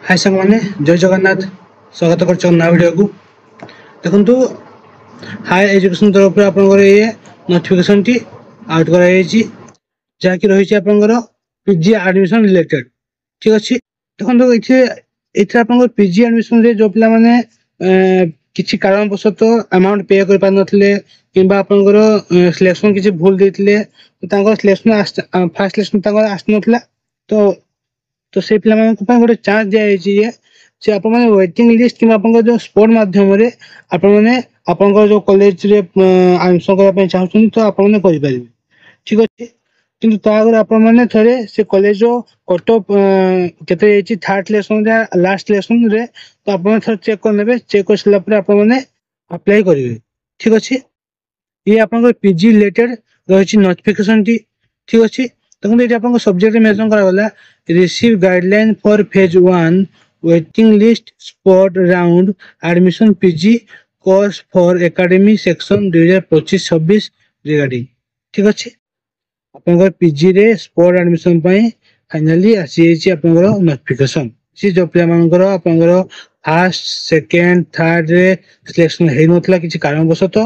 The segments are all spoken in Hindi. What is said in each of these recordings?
हाय सांग मैंने जय जगन्नाथ स्वागत कर नया वीडियो को देखो हायर एजुकेशन तरफ ये नोटिफिकेशन टी आउट कराई जहाँकि रही पीजी एडमिशन रिलेटेड ठीक अच्छे देखो ये आप पीजी एडमिशन जो पिला माने किसी कारणवशत अमाउंट पे कर पार कि सिलेक्शन किसी भूल देते तो सिलेक्शन फास्ट सिलेक्शन आसना तो तो से पिला गोटे चान्स दिखाई से आप वेटिंग लिस्ट कि जो स्पोर्ट मध्यम आप जो कॉलेज रे एडमिशन करने चाहते तो आप ठीक अच्छे किंतु तागर आपने थे से कॉलेज कट ऑफ के थर्ड सिलेक्शन लास्ट सिलेक्शन रे तो आप चेक कर चेक कर सारापर आपने अप्लाई करेंगे ठीक अच्छे ये आप पीजी रिलेटेड रही नोटिफिकेशन टी ठीक अच्छे देखो ये आप सब्जेक्ट मेंशन कराला receive guideline for phase 1 waiting list spot round admission PG course for academy section 2025-26 regarding ठीक अच्छे आप पीजी रे स्पॉट एडमिशन फाइनाली आसी नोटिफिकेशन सी जो पिला फास्ट सेकेंड थर्ड रे सिलेक्शन हो नथिला किसी कारणवशत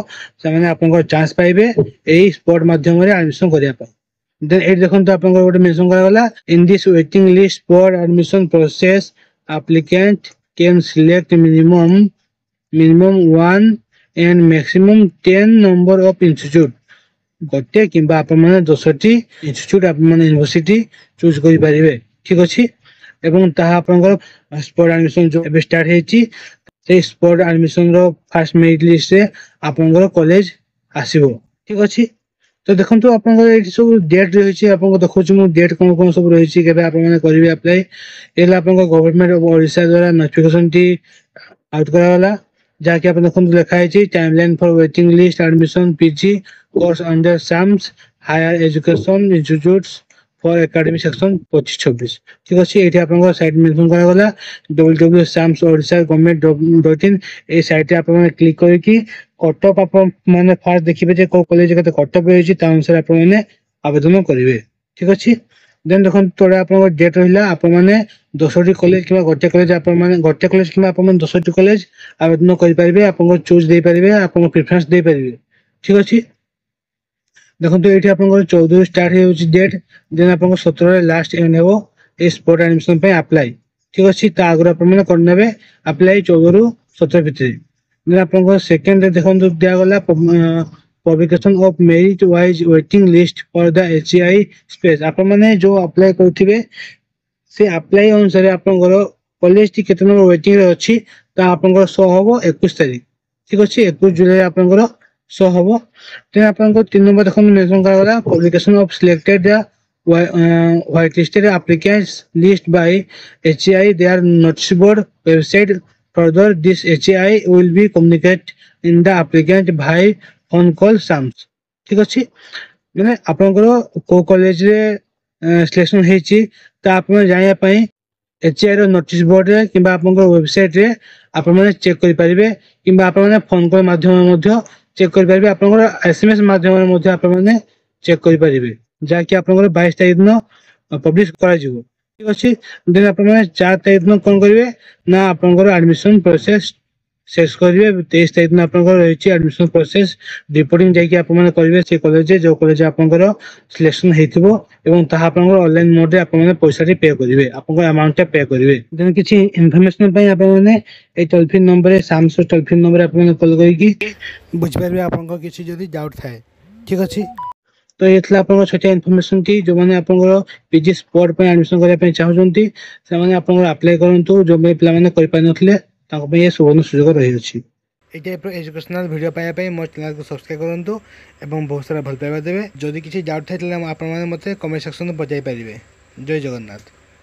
से आप चांस पाइबे यही स्पॉट मध्यम एडमिशन करने then it देखो तो आपन गोटे mention करागला in this waiting list for admission process applicant can select minimum 1 and maximum 10 number of institute गोटे किंबा आप माने 10टी इंस्टीट्यूट आप माने यूनिवर्सिटी चूज करि परिबे ठीक अछि एवं ताहा आपन स्पॉट एडमिशन जो एबे स्टार्ट हेची से spot admission row first merit list से आपन कॉलेज आसीबो ठीक अछि तो देखो तो आप सब डेट रही है आपको देखो मु डेट कौन कौन सब रही है करेंगे अप्लाई ये गवर्नमेंट ऑफ ओडिशा द्वारा नोटिफिकेशन टी आउट कराला जहाँकि आप देखो लिखाई timeline for waiting list admission PG course under SAMS higher education institutes for academy section 25-26 ठीक अच्छे ये आप साइट मेंशन करागला www.samsodisha.government.in ये साइट आप क्लिक करके कटअप आप मैंने फास्ट देखिए कौ कॉलेज के कटअप रही अनुसार आप आवेदन करेंगे ठीक अच्छे देन देखो थोड़ा आप डेट रहा आप 10टी कॉलेज कि गोटे कॉलेज आप गोटे कॉलेज कि 10टी कॉलेज आवेदन करेंगे आप चूज दे पारे आप प्रिफरेंस दे पारे ठीक अच्छे देखो ये आप 14 स्टार्ट हो डेट देन आप 17 लास्ट एंड हो ये स्पॉट एडमिशन अप्लाई ठीक अच्छे आगे आप करने अप्लाई 14 ରୁ 17 भितर देन आप सेकेंड देखो दिगला publication of merit wise waiting list for the HEI space आप जो अप्लाई करेंगे से अप्लाई अनुसार आप कॉलेज टी केते नंबर वेटिंग रे अछि ता आपन शो होबो 21 तारीख ठीक अछि 21 जुलाई आपन शो होबो देन आपन 3 नंबर देखो मेंशन करागला publication of selected white listed applicants list by HEI their notice board website further this HEI will be communicated in the applicant by phone call sams ठीक अछि माने आपनकर को कॉलेज रे सिलेक्शन हेची ता आपन जानिया पई HEI रो नोटिस बोर्ड रे किबा आपनकर वेबसाइट रे आपन माने चेक करि परिबे किबा आपन माने फोन कॉल माध्यम मध्ये चेक करि परिबे आपनकर एसएमएस माध्यम मध्ये आपन माने चेक करि परिबे जहाँकि आप 22 तारीख दिन पब्लिश कर ठीक अच्छे देन आप 4 तारीख दिन कौन करेंगे ना आप एडमिशन प्रोसेस शेष करेंगे 23 तारीख दिन आप रही एडमिशन प्रोसेस रिपोर्टिंग जाकि आप करेंगे से कॉलेज जो कॉलेज आप सिलेक्शन होता ऑनलाइन मोड रे आप पैसा पे करेंगे आप अमाउंट पे करेंगे देन किसी इनफॉरमेशन आप toll free number SAMS toll free number आप कॉल करके बुझे आप किसी डाउट थाए ठीक अच्छे तो ये आप इनफॉरमेशन टी जो मैंने आप पीजी स्पॉट पे एडमिशन करने चाहते से अप्लाई करूँ जो पे कर सुवर्ण सुजोग रही है टाइप एजुकेशनल वीडियो पाइबा मो चैनल को सब्सक्राइब करूँ और बहुत सारा भल पाइबा देवे जदि किसी डाउट था आप मत कमेंट सेक्शन में पचाई पारे जय जगन्नाथ।